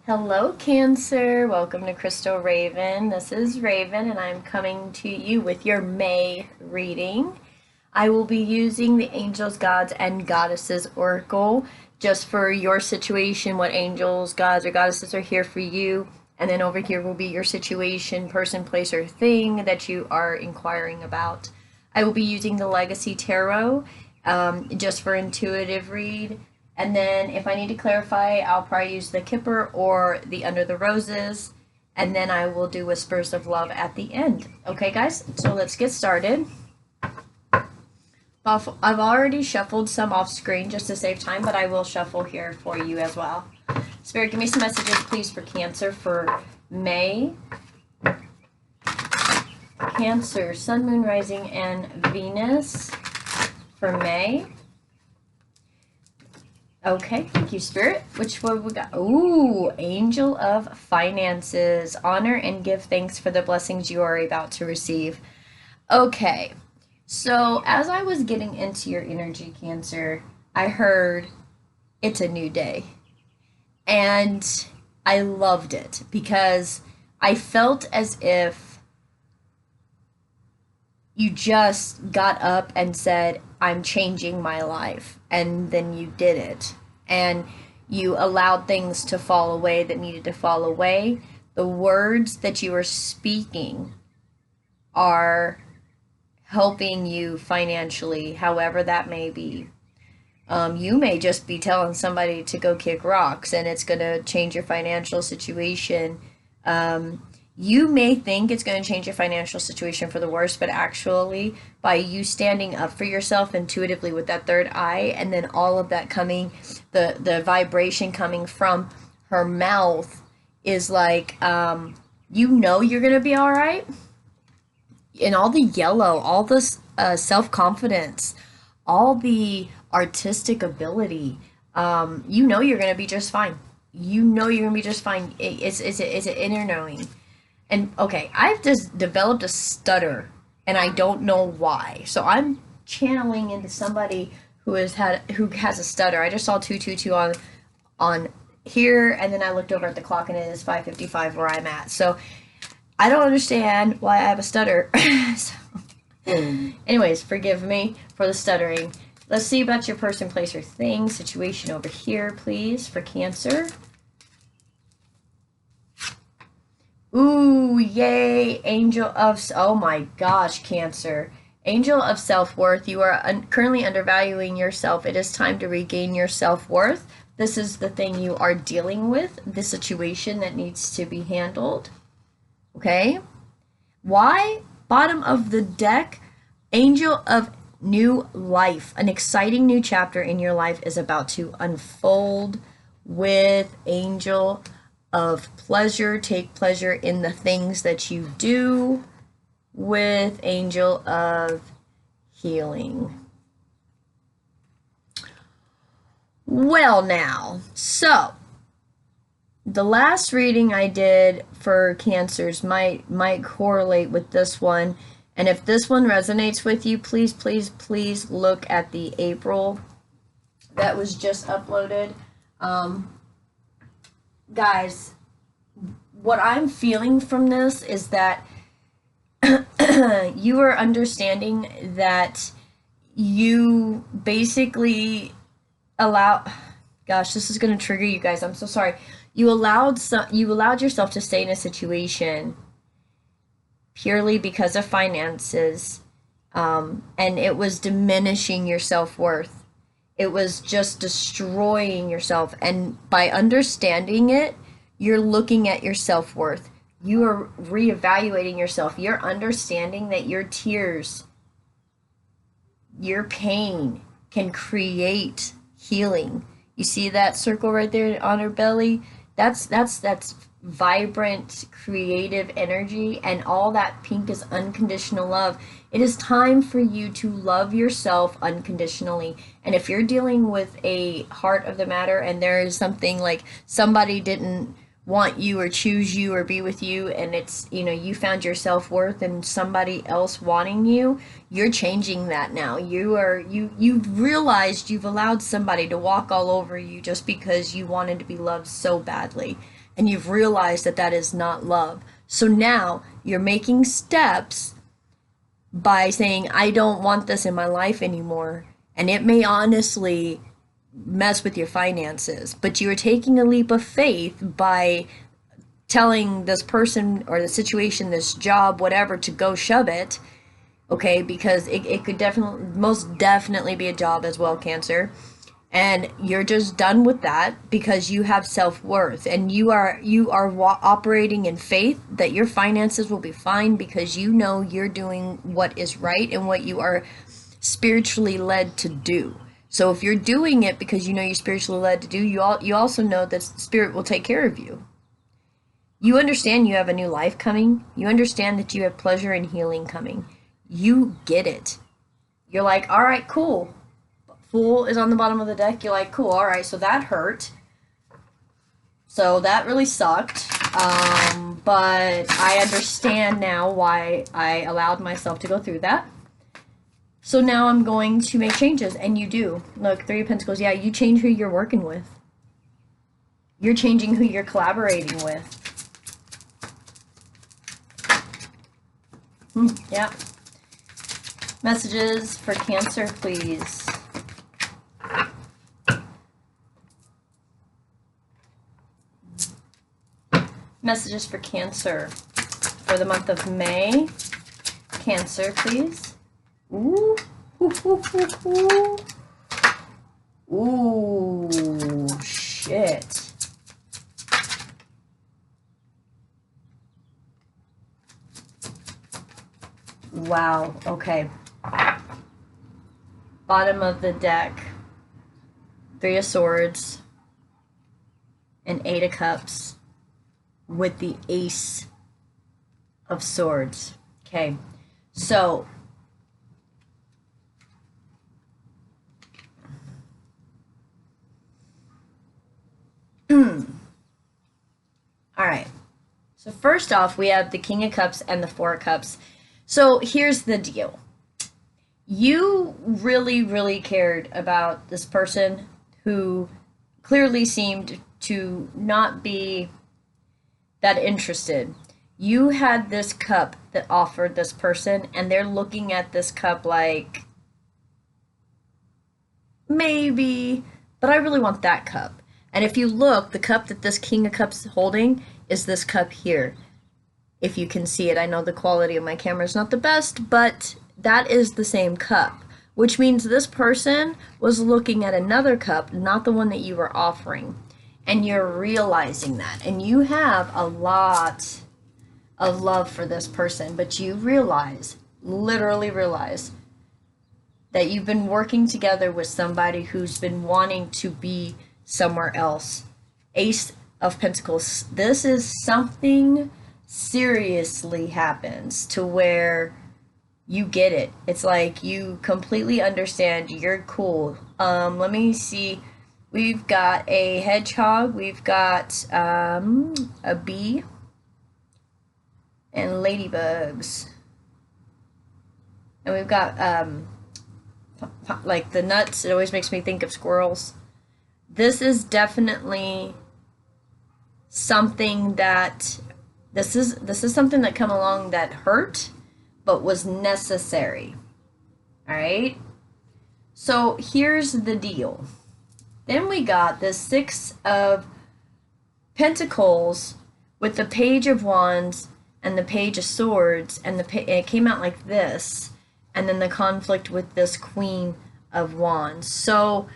Hello, Cancer. Welcome to Crystal Raven. This is Raven, and I'm coming to you with your May reading. I will be using the Angels, Gods, and Goddesses Oracle just for your situation, what angels, gods, or goddesses are here for you. And then over here will be your situation, person, place, or thing that you are inquiring about. I will be using the Legacy Tarot just for intuitive read. And then if I need to clarify, I'll probably use the Kipper or the Under the Roses. And then I will do Whispers of Love at the end. Okay, guys? So let's get started. I've already shuffled some off screen just to save time, but I will shuffle here for you as well. Spirit, give me some messages, please, for Cancer for May. Cancer, Sun, Moon, Rising, and Venus for May. Okay, thank you, Spirit. Which one we got? Ooh, Angel of Finances. Honor and give thanks for the blessings you are about to receive. Okay, so as I was getting into your energy, Cancer, I heard it's a new day. And I loved it because I felt as if you just got up and said, I'm changing my life. And then you did it. And you allowed things to fall away that needed to fall away. The words that you are speaking are helping you financially, however that may be. You may just be telling somebody to go kick rocks and it's going to change your financial situation. You may think it's going to change your financial situation for the worse, but actually, by you standing up for yourself intuitively with that third eye, and then all of that coming, the vibration coming from her mouth is like, you know you're going to be all right. And all the yellow, all this self-confidence, all the artistic ability, you know you're going to be just fine. You know you're going to be just fine. It's an inner knowing. And okay, I've just developed a stutter and I don't know why. So I'm channeling into somebody who has a stutter. I just saw 222 on here, and then I looked over at the clock and it is 5:55 where I'm at. So I don't understand why I have a stutter. So, anyways, forgive me for the stuttering. Let's see about your person, place, or thing situation over here, please, for Cancer. Ooh, yay, Angel of, oh my gosh, Cancer. Angel of Self-Worth, you are currently undervaluing yourself. It is time to regain your self-worth. This is the thing you are dealing with, the situation that needs to be handled. Okay? Why? Bottom of the deck, Angel of New Life. An exciting new chapter in your life is about to unfold with Angel of Pleasure. Take pleasure in the things that you do with Angel of Healing. Well, now, so the last reading I did for Cancers might correlate with this one. And if this one resonates with you, please, please, please look at the April that was just uploaded. Guys, what I'm feeling from this is that you are understanding that you basically gosh, this is going to trigger you guys. I'm so sorry. You allowed yourself to stay in a situation purely because of finances, and it was diminishing your self-worth. It was just destroying yourself. And by understanding it, you're looking at your self-worth. You are reevaluating yourself. You're understanding that your tears, your pain can create healing. You see that circle right there on her belly? That's vibrant, creative energy, and all that pink is unconditional love. It is time for you to love yourself unconditionally. And if you're dealing with a heart of the matter and there is something like somebody didn't want you or choose you or be with you, and it's, you found your self-worth in somebody else wanting you, you're changing that now. You've realized you've allowed somebody to walk all over you just because you wanted to be loved so badly. and you've realized that that is not love. So now you're making steps by saying, I don't want this in my life anymore. And it may honestly mess with your finances, but you are taking a leap of faith by telling this person or the situation, this job, whatever, to go shove it. Okay, because it could definitely, most definitely be a job as well, Cancer. And you're just done with that because you have self-worth, and you are operating in faith that your finances will be fine because you know you're doing what is right and what you are spiritually led to do. So if you're doing it because you know you're spiritually led to do, you also know that spirit will take care of you. You understand you have a new life coming. You understand that you have pleasure and healing coming. You get it. You're like, all right, cool. Fool is on the bottom of the deck. You're like, cool, all right, so that hurt. So that really sucked. But I understand now why I allowed myself to go through that. So now I'm going to make changes, and you do. Look, Three of Pentacles, yeah, you change who you're working with. You're changing who you're collaborating with. Yeah. Messages for Cancer, please. Messages for Cancer for the month of May. Cancer, please. Ooh. Ooh, ooh, ooh, ooh. Ooh, shit. Wow, okay. Bottom of the deck. Three of Swords and Eight of Cups with the Ace of Swords. Okay, so all right. So first off, we have the King of Cups and the Four of Cups. So here's the deal. You really, really cared about this person who clearly seemed to not be that interested. You had this cup that offered this person, and they're looking at this cup like, maybe, but I really want that cup. And if you look, the cup that this King of Cups is holding is this cup here. If you can see it, I know the quality of my camera is not the best, but that is the same cup, which means this person was looking at another cup, not the one that you were offering. And you're realizing that, and you have a lot of love for this person, but you realize, literally realize, that you've been working together with somebody who's been wanting to be somewhere else. Ace of Pentacles. This is something seriously happens to where you get it. It's like you completely understand. You're cool. Let me see. We've got a hedgehog, we've got a bee, and ladybugs. And we've got like the nuts. It always makes me think of squirrels. This is definitely something that this is something that come along that hurt but was necessary. All right? So here's the deal. Then we got the Six of Pentacles with the Page of Wands and the Page of Swords, and it came out like this, and then the conflict with this Queen of Wands. So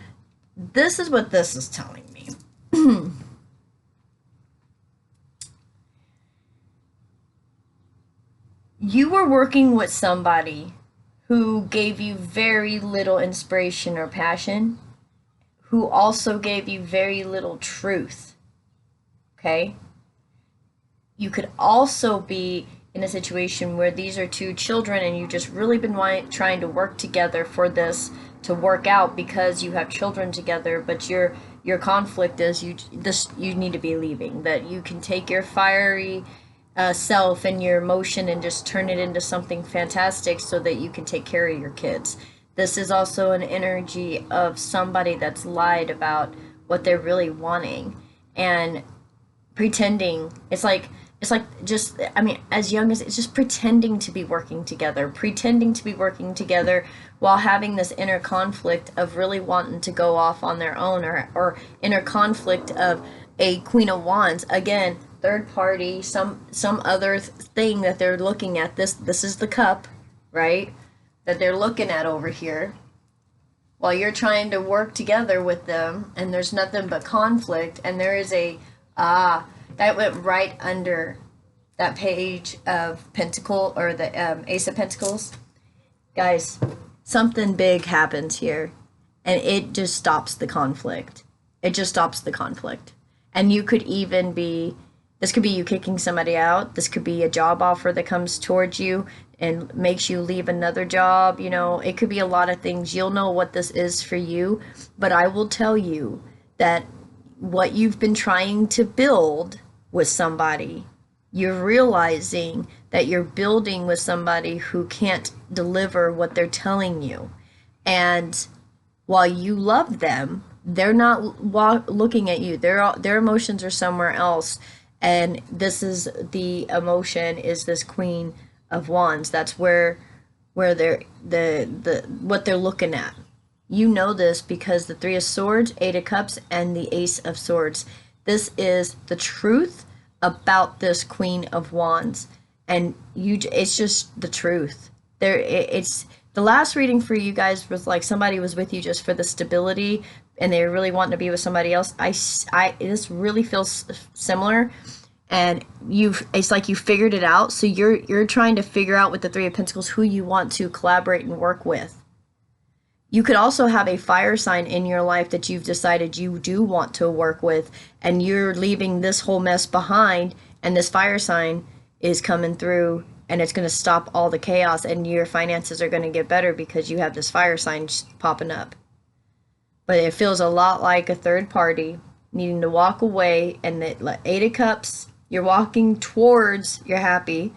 this is what this is telling me. You were working with somebody who gave you very little inspiration or passion, who also gave you very little truth. Okay? You could also be in a situation where these are two children and you've just really been trying to work together for this to work out because you have children together, but your conflict is you need to be leaving, that you can take your fiery self and your emotion and just turn it into something fantastic so that you can take care of your kids. This is also an energy of somebody that's lied about what they're really wanting, and pretending. It's like just, I mean, as young as, it's just pretending to be working together, while having this inner conflict of really wanting to go off on their own, or inner conflict of a Queen of Wands. Again, third party, some other thing that they're looking at. This is the cup, right? That they're looking at over here while you're trying to work together with them, and there's nothing but conflict, and there is a that went right under that page of pentacle, or the ace of pentacles. Guys, something big happens here, and it just stops the conflict. It just stops the conflict. And you could even be, this could be you kicking somebody out. This could be a job offer that comes towards you and makes you leave another job. You know, it could be a lot of things. You'll know what this is for you. But I will tell you that what you've been trying to build with somebody, you're realizing that you're building with somebody who can't deliver what they're telling you. And while you love them, they're not looking at you. Their emotions are somewhere else. And this is the emotion, is this Queen of Wands. That's where they're what they're looking at. You know this because the Three of Swords, Eight of Cups, and the Ace of Swords. This is the truth about this Queen of Wands, and it's just the truth. It's the last reading for you guys was like somebody was with you just for the stability, and they really wanting to be with somebody else. This really feels similar, and it's like you figured it out. So you're trying to figure out with the Three of Pentacles who you want to collaborate and work with. You could also have a fire sign in your life that you've decided you do want to work with, and you're leaving this whole mess behind, and this fire sign is coming through, and it's going to stop all the chaos, and your finances are going to get better because you have this fire sign popping up. But it feels a lot like a third party needing to walk away, and the Eight of Cups, you're walking towards, you're happy,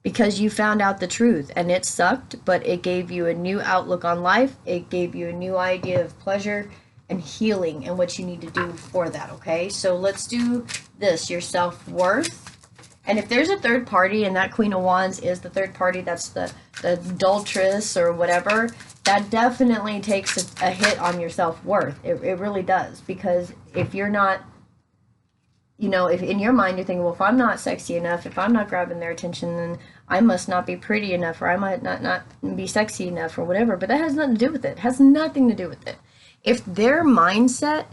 because you found out the truth, and it sucked, but it gave you a new outlook on life. It gave you a new idea of pleasure and healing and what you need to do for that, okay? So let's do this, your self-worth. And if there's a third party, and that Queen of Wands is the third party, that's the adulteress or whatever, that definitely takes a hit on your self-worth. It really does, because if you're not, you know, if in your mind you're thinking, well, if I'm not sexy enough, if I'm not grabbing their attention, then I must not be pretty enough, or I might not be sexy enough, or whatever. But that has nothing to do with it. It has nothing to do with it. If their mindset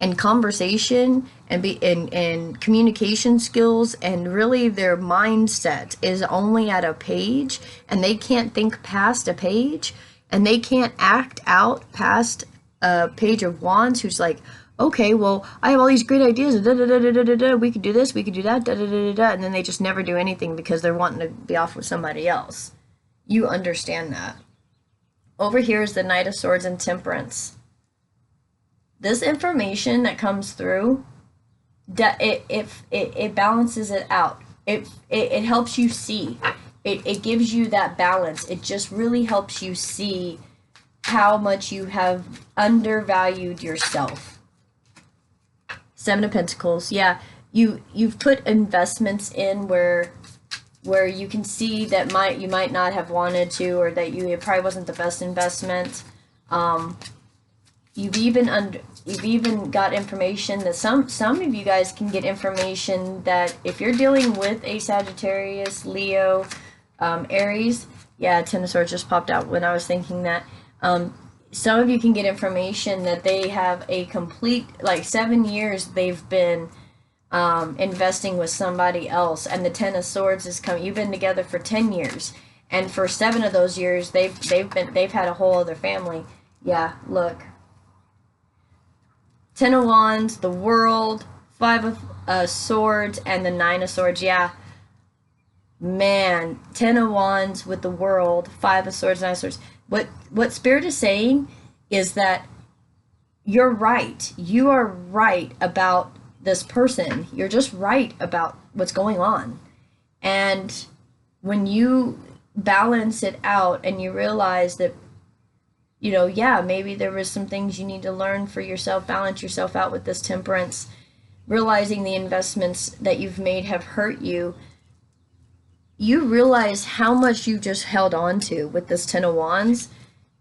and conversation and communication skills, and really their mindset is only at a page, and they can't think past a page, and they can't act out past a page of Wands, who's like, okay, well, I have all these great ideas, we could do this, we could do that, and then they just never do anything because they're wanting to be off with somebody else. You understand that. Over here is the Knight of Swords and Temperance. This information that comes through, it balances it out. It helps you see. It gives you that balance. It just really helps you see how much you have undervalued yourself. Seven of Pentacles. Yeah, you've put investments in where you can see that you might not have wanted to, or that it probably wasn't the best investment. You've even got information that some of you guys can get information that if you're dealing with a Sagittarius, Leo, Aries. Yeah, Ten of Swords just popped out when I was thinking that. Some of you can get information that they have a complete, like 7 years they've been investing with somebody else, and the Ten of Swords is coming. You've been together for 10 years, and for 7 of those years they've had a whole other family. Yeah, look. Ten of Wands, the World, Five of Swords, and the Nine of Swords. Yeah, man, Ten of Wands with the World, Five of Swords, Nine of Swords. What Spirit is saying is that you're right. You are right about this person. You're just right about what's going on. And when you balance it out and you realize that, you know, yeah, maybe there was some things you need to learn for yourself, balance yourself out with this Temperance, realizing the investments that you've made have hurt you, you realize how much you just held on to with this Ten of Wands,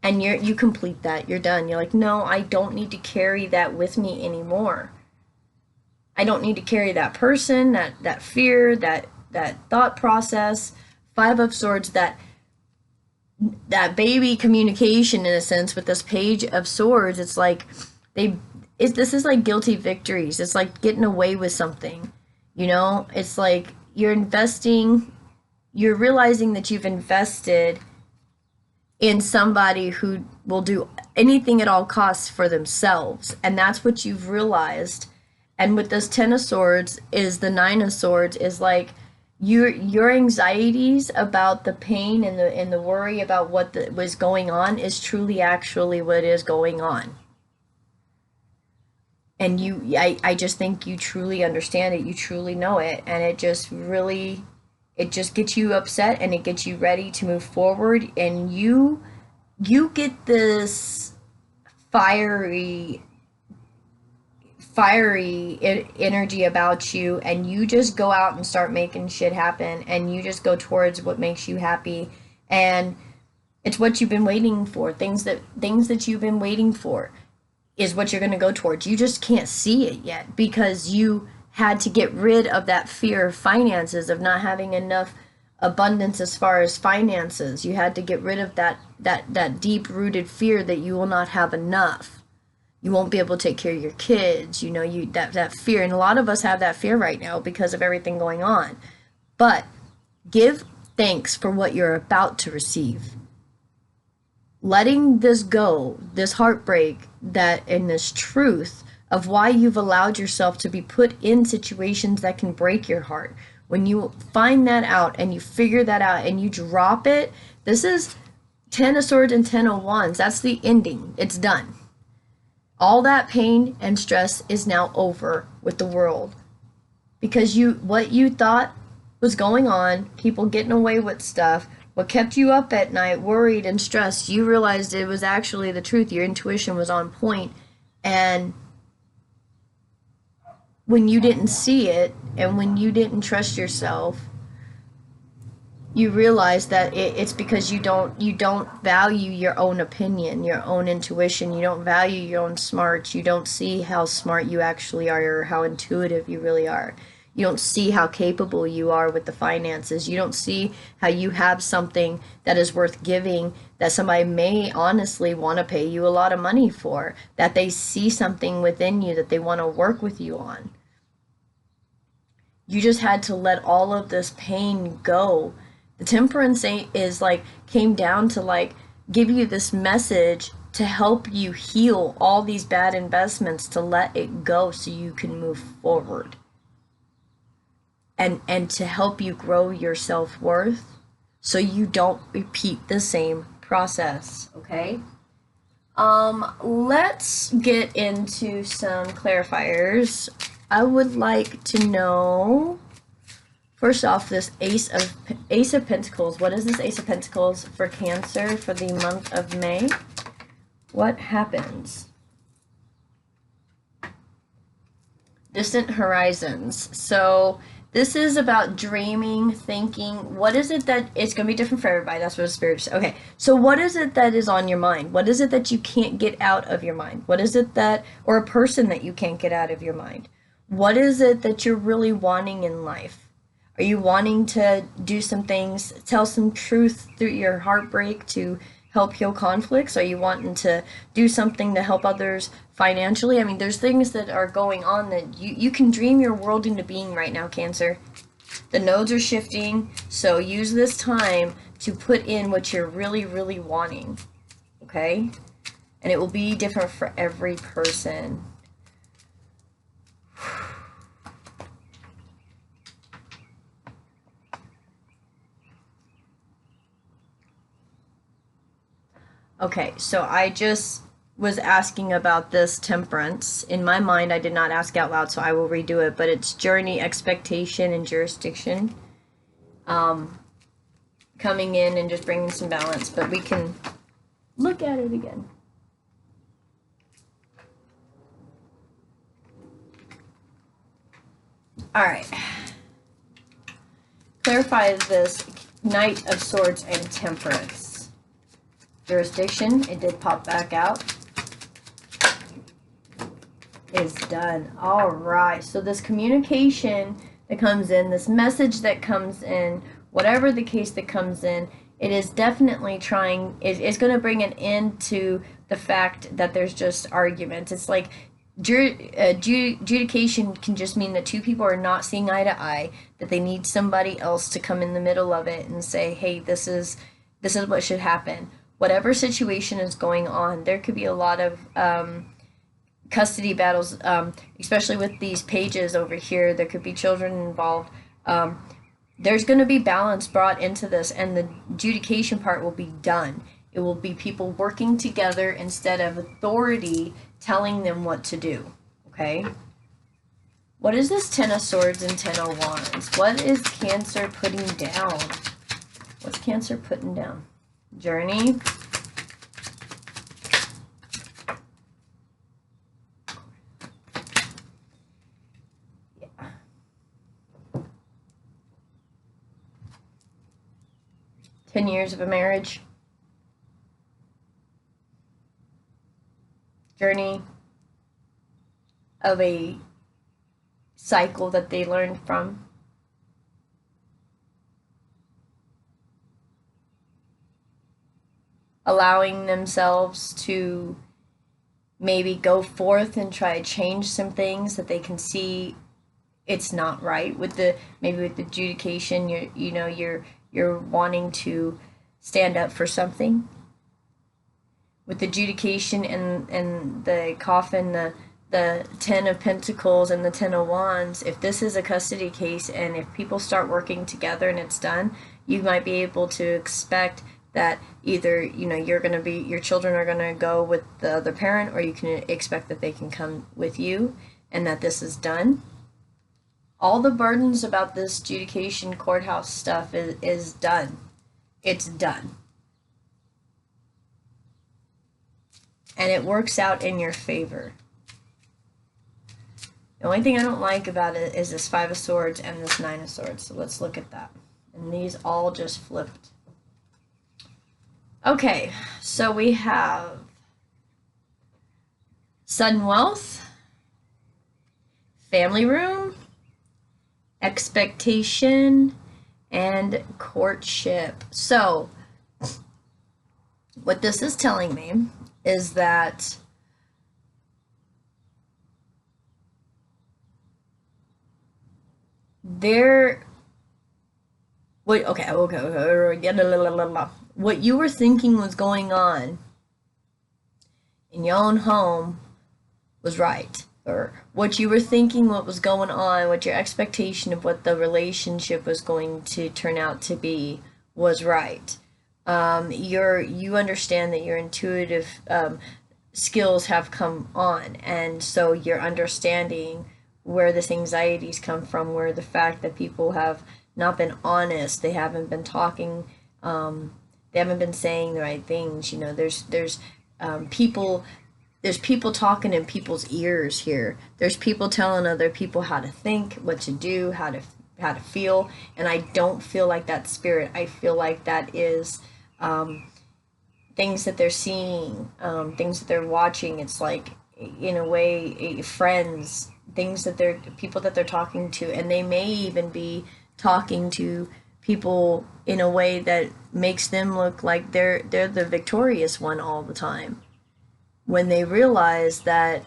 and you complete that. You're done. You're like, no, I don't need to carry that with me anymore. I don't need to carry that person, that fear, that thought process. Five of Swords, that baby communication, in a sense, with this Page of Swords. It's like this is like guilty victories. It's like getting away with something, you know? It's like you're realizing that you've invested in somebody who will do anything at all costs for themselves, and that's what you've realized. And with this Ten of Swords is the Nine of Swords, is like your anxieties about the pain and the worry about what was going on is truly actually what is going on. And I just think you truly understand it, you truly know it, and it just gets you upset, and it gets you ready to move forward, and you get this fiery energy about you, and you just go out and start making shit happen, and you just go towards what makes you happy, and it's what you've been waiting for. Things that you've been waiting for is what you're going to go towards. You just can't see it yet because you had to get rid of that fear of finances, of not having enough abundance as far as finances. You had to get rid of that deep-rooted fear that you will not have enough. You won't be able to take care of your kids, you know, that fear. And a lot of us have that fear right now because of everything going on. But give thanks for what you're about to receive. Letting this go, this heartbreak, and this truth of why you've allowed yourself to be put in situations that can break your heart. When you find that out and you figure that out and you drop it, this is Ten of Swords and Ten of Wands. That's the ending. It's done. All that pain and stress is now over with the world. Because what you thought was going on, people getting away with stuff, what kept you up at night, worried and stressed, you realized it was actually the truth. Your intuition was on point. And when you didn't see it, and when you didn't trust yourself, you realize that it's because you don't value your own opinion, your own intuition. You don't value your own smarts. You don't see how smart you actually are, or how intuitive you really are. You don't see how capable you are with the finances. You don't see how you have something that is worth giving, that somebody may honestly want to pay you a lot of money for, that they see something within you that they want to work with you on. You just had to let all of this pain go. The Temperance is like, came down to like give you this message to help you heal all these bad investments, to let it go so you can move forward. And to help you grow your self-worth so you don't repeat the same process, okay? Let's get into some clarifiers. I would like to know, first off, this Ace of Pentacles. What is this Ace of Pentacles for Cancer for the month of May? What happens? Distant horizons. So this is about dreaming, thinking. What is it that, it's going to be different for everybody. That's what the Spirit says. Okay, so what is it that is on your mind? What is it that you can't get out of your mind? What is it that, or a person that you can't get out of your mind? What is it that you're really wanting in life? Are you wanting to do some things, tell some truth through your heartbreak to help heal conflicts? Are you wanting to do something to help others financially? I mean, there's things that are going on that you can dream your world into being right now, Cancer. The nodes are shifting, so use this time to put in what you're really, really wanting, okay? And it will be different for every person. Okay, so I just was asking about this Temperance. In my mind, I did not ask out loud, so I will redo it, but it's journey, expectation, and jurisdiction. Coming in and just bringing some balance, but we can look at it again. All right. Clarify this Knight of Swords and Temperance. Jurisdiction, it did pop back out. Is done. All right. So this communication that comes in, this message that comes in, whatever the case that comes in, it is definitely trying, it's going to bring an end to the fact that there's just arguments. It's like adjudication can just mean that two people are not seeing eye to eye, that they need somebody else to come in the middle of it and say, hey, this is what should happen. Whatever situation is going on, there could be a lot of custody battles, especially with these pages over here. There could be children involved. There's going to be balance brought into this, and the adjudication part will be done. It will be people working together instead of authority telling them what to do. Okay? What is this Ten of Swords and Ten of Wands? What is Cancer putting down? What's Cancer putting down? Journey. Yeah. 10 years of a marriage. Journey of a cycle that they learned from. Allowing themselves to maybe go forth and try to change some things that they can see it's not right with the, maybe with the adjudication, you're wanting to stand up for something. With the adjudication and the coffin, the Ten of Pentacles and the Ten of Wands, if this is a custody case and if people start working together and it's done, you might be able to expect that either, you're going to be, your children are going to go with the other parent, or you can expect that they can come with you and that this is done. All the burdens about this adjudication courthouse stuff is done. It's done. And it works out in your favor. The only thing I don't like about it is this Five of Swords and this Nine of Swords. So let's look at that. And these all just flipped. Okay, so we have sudden wealth, family room, expectation, and courtship. So what this is telling me is that what you were thinking was going on in your own home was right, or what you were thinking, what was going on, what your expectation of what the relationship was going to turn out to be was right. You understand that your intuitive skills have come on, and so you're understanding where this anxieties come from, where the fact that people have not been honest, they haven't been talking, they haven't been saying the right things. There's people talking in people's ears here. There's people telling other people how to think, what to do, how to feel, and I don't feel like that's spirit. I feel like that is things that they're seeing, things that they're watching. It's like, in a way, friends, things that people that they're talking to, and they may even be talking to people in a way that makes them look like they're the victorious one all the time, when they realize that,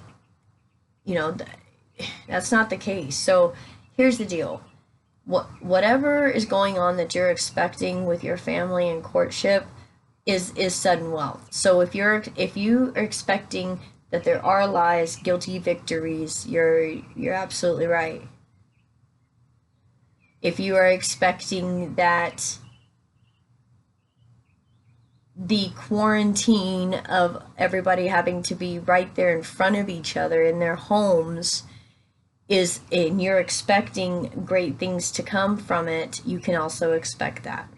that's not the case. So here's the deal. Whatever is going on that you're expecting with your family and courtship is sudden wealth. So if you are expecting that there are lies, guilty victories, you're absolutely right. If you are expecting that the quarantine of everybody having to be right there in front of each other in their homes is, and you're expecting great things to come from it, you can also expect that.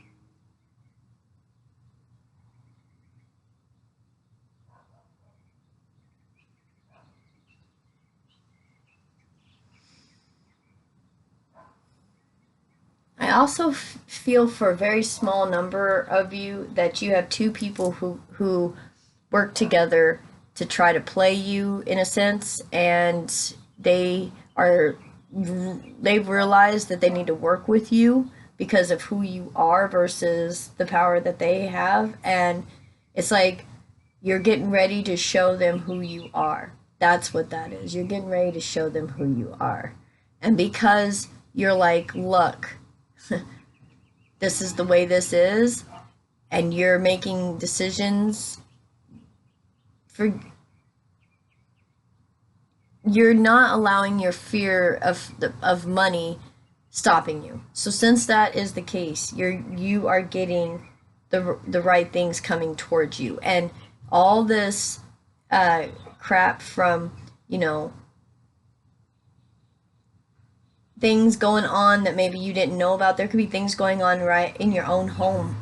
also feel for a very small number of you that you have two people who work together to try to play you in a sense, and are they've realized that they need to work with you because of who you are versus the power that they have, and it's like you're getting ready to show them who you are. That's what that is. You're getting ready to show them who you are. And because you're like, look, this is the way this is, and you're making decisions for, you're not allowing your fear of money stopping you. So since that is the case, you are getting the right things coming towards you, and all this crap from, you know, things going on that maybe you didn't know about. There could be things going on right in your own home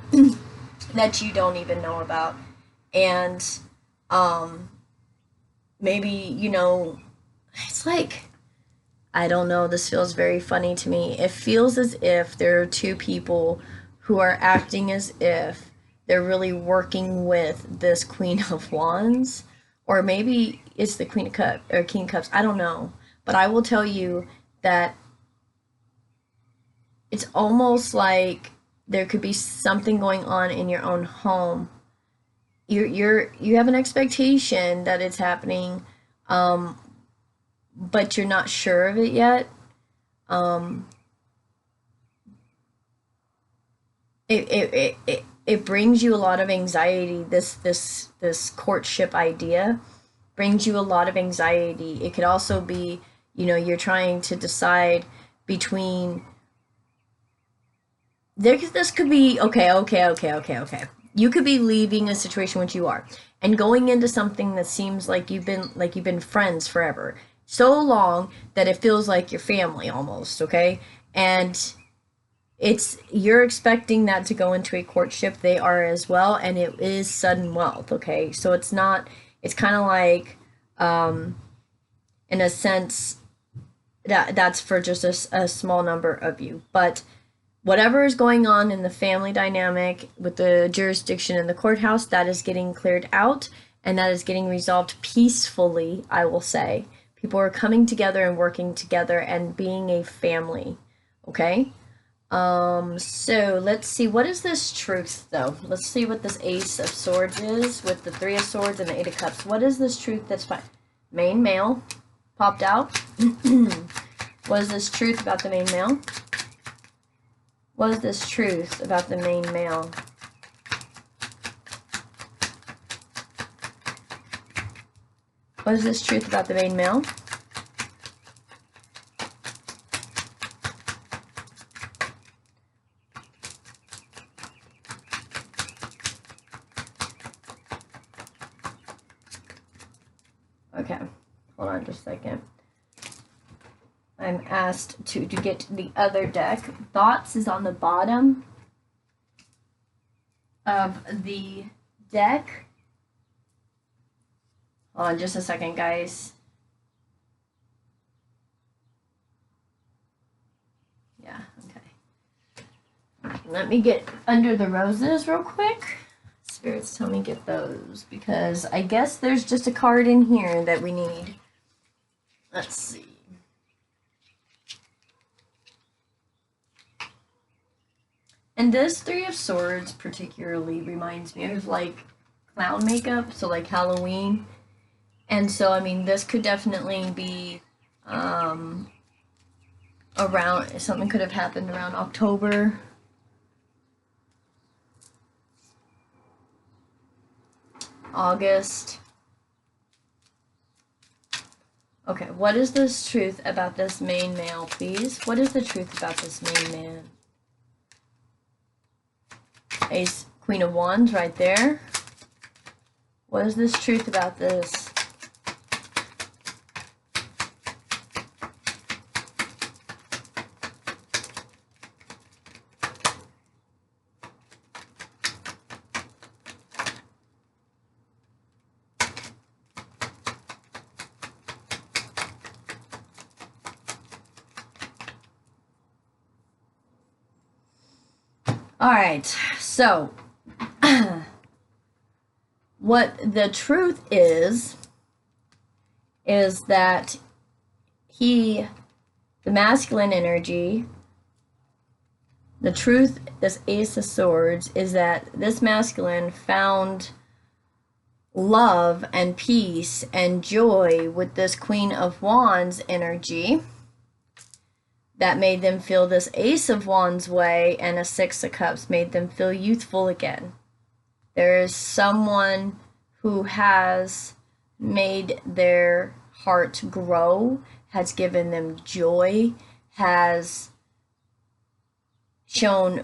that you don't even know about, and maybe, you know, it's like, I don't know, this feels very funny to me. It feels as if there are two people who are acting as if they're really working with this Queen of Wands, or maybe it's the Queen of Cups or King of Cups. I don't know, but I will tell you that it's almost like there could be something going on in your own home. You have an expectation that it's happening, but you're not sure of it yet. Um, it brings you a lot of anxiety. This courtship idea brings you a lot of anxiety. It could also be, you know, you're trying to decide between this could be okay. You could be leaving a situation which you are and going into something that seems like you've been friends forever. So long that it feels like your family almost, okay? And you're expecting that to go into a courtship. They are as well, and it is sudden wealth, okay? So it's not, it's kind of like, in a sense, that's for just a small number of you. But whatever is going on in the family dynamic with the jurisdiction in the courthouse, that is getting cleared out, and that is getting resolved peacefully, I will say. People are coming together and working together and being a family, okay? So let's see, what is this truth though? Let's see what this Ace of Swords is with the Three of Swords and the Eight of Cups. What is this truth that's fine? Main male popped out. What is this truth about the main male? What is this truth about the main male? What is this truth about the main male? Okay, hold on just a second. I'm asked to get the other deck. Thoughts is on the bottom of the deck. Hold on just a second, guys. Yeah, okay. Let me get under the roses real quick. Spirits tell me get those, because I guess there's just a card in here that we need. Let's see. And this Three of Swords particularly reminds me of like clown makeup, so like Halloween. And so, I mean, this could definitely be around, something could have happened around October. August. Okay, what is this truth about this main male, please? What is the truth about this main man? Ace, Queen of Wands right there. What is this truth about this? All right. So, what the truth is that the masculine energy, the truth, this Ace of Swords, is that this masculine found love and peace and joy with this Queen of Wands energy that made them feel this Ace of Wands way, and a Six of Cups made them feel youthful again. There is someone who has made their heart grow, has given them joy, has shown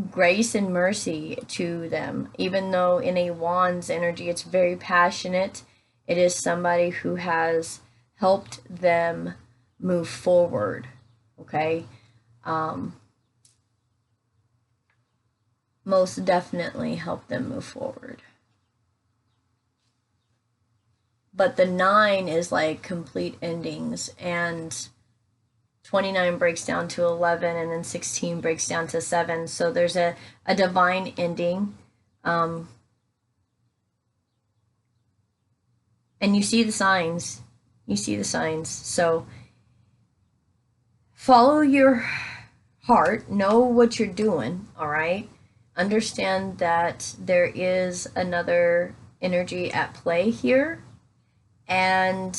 grace and mercy to them. Even though in a Wands energy it's very passionate, it is somebody who has helped them move forward. Okay? Most definitely help them move forward. But the 9 is like complete endings, and 29 breaks down to 11, and then 16 breaks down to 7. So there's a divine ending. And you see the signs. You see the signs. So follow your heart. Know what you're doing, all right? Understand that there is another energy at play here. And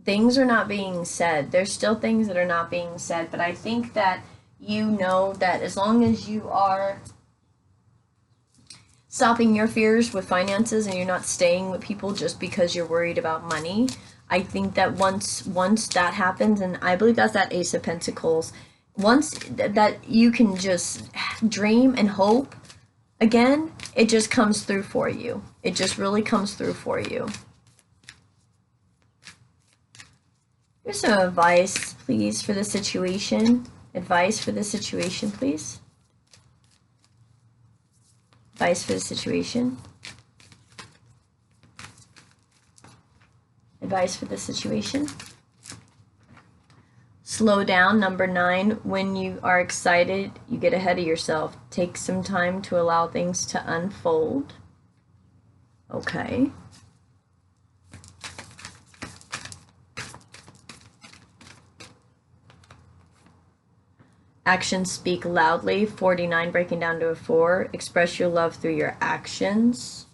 things are not being said. There's still things that are not being said, but I think that you know that as long as you are stopping your fears with finances and you're not staying with people just because you're worried about money, I think that once that happens, and I believe that's that Ace of Pentacles, once that you can just dream and hope again, it just comes through for you. It just really comes through for you. Here's some advice, please, for the situation. Advice for the situation, please. Advice for the situation. Advice for the situation. Slow down, number 9. When you are excited, you get ahead of yourself. Take some time to allow things to unfold. Okay. Actions speak loudly. 49 breaking down to a 4. Express your love through your actions.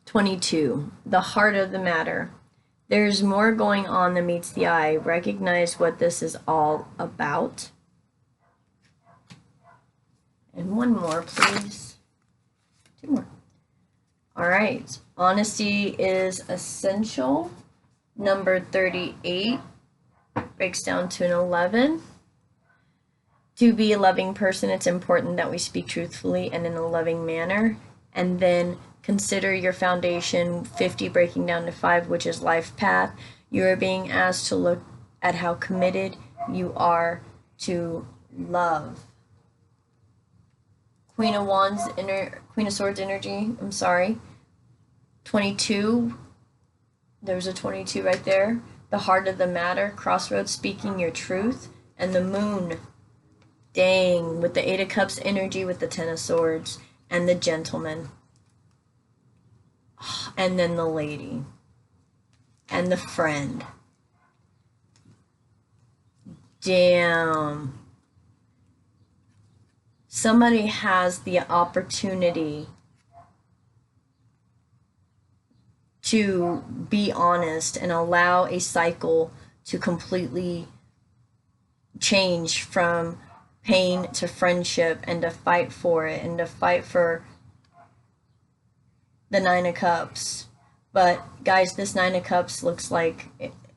(22) The heart of the matter. There's more going on than meets the eye. Recognize what this is all about. And one more, please. 2 more. All right. Honesty is essential. Number 38 breaks down to an 11. To be a loving person, it's important that we speak truthfully and in a loving manner. And then consider your foundation. 50 breaking down to 5, which is life path. You are being asked to look at how committed you are to love. Queen of Swords energy, I'm sorry. 22, there's a 22 right there. The heart of the matter, crossroads, speaking your truth. And the moon, dang, with the 8 of Cups energy, with the 10 of Swords, and the gentleman. And then the lady. And the friend. Damn. Somebody has the opportunity to be honest and allow a cycle to completely change from pain to friendship, and to fight for it, and to fight for the 9 of Cups. But guys, this 9 of Cups looks like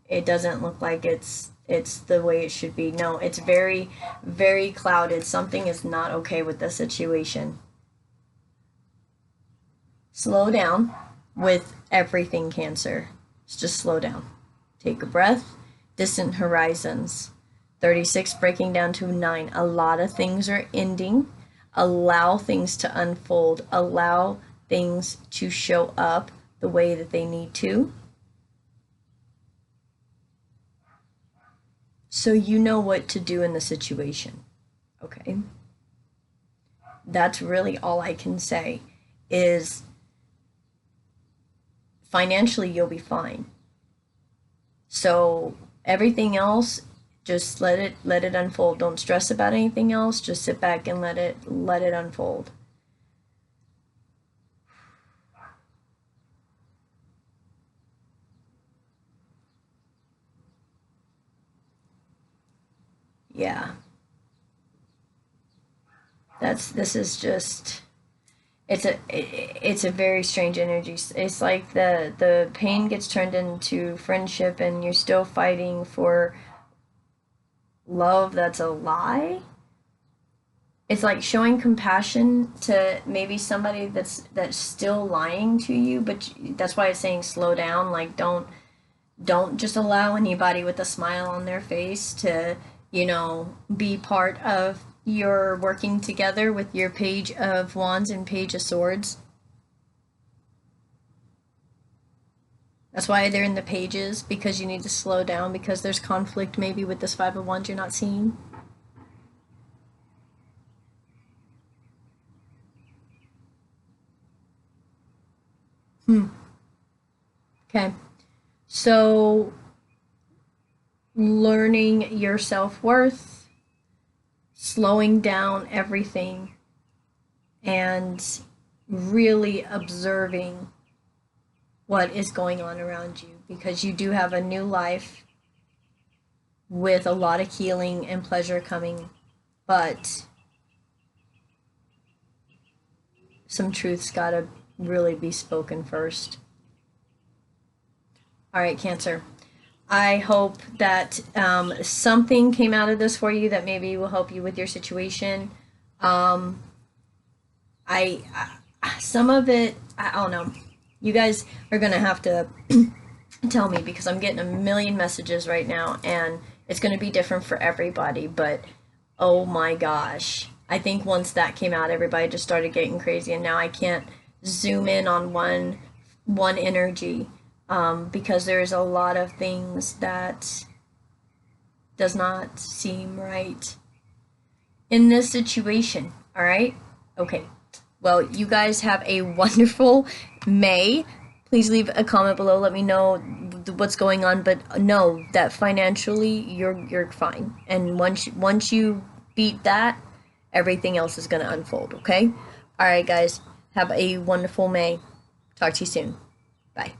it doesn't look like it's the way it should be. No, it's very, very clouded. Something is not okay with the situation. Slow down with everything, Cancer. Just slow down. Take a breath. Distant horizons. 36 breaking down to 9. A lot of things are ending. Allow things to unfold, allow things to show up the way that they need to, so you know what to do in the situation. Okay? That's really all I can say is financially you'll be fine. So everything else, just let it unfold. Don't stress about anything else. Just sit back and let it unfold. Yeah. This is just it's a very strange energy. It's like the pain gets turned into friendship and you're still fighting for love that's a lie. It's like showing compassion to maybe somebody that's still lying to you, but that's why it's saying slow down. Like don't just allow anybody with a smile on their face to, be part of your working together with your Page of Wands and Page of Swords. That's why they're in the pages, because you need to slow down, because there's conflict maybe with this Five of Wands you're not seeing. Okay. So learning your self-worth, slowing down everything, and really observing what is going on around you, because you do have a new life with a lot of healing and pleasure coming, but some truth's gotta really be spoken first. All right, Cancer. I hope that something came out of this for you that maybe will help you with your situation. Um, some of it, I don't know. You guys are gonna have to tell me, because I'm getting a million messages right now, and it's gonna be different for everybody. But oh my gosh, I think once that came out, everybody just started getting crazy, and now I can't zoom in on one energy, because there's a lot of things that does not seem right in this situation. All right? Okay. Well, you guys have a wonderful May. Please leave a comment below. Let me know what's going on, but know that financially you're fine. And once you beat that, everything else is going to unfold, okay? All right, guys. Have a wonderful May. Talk to you soon. Bye.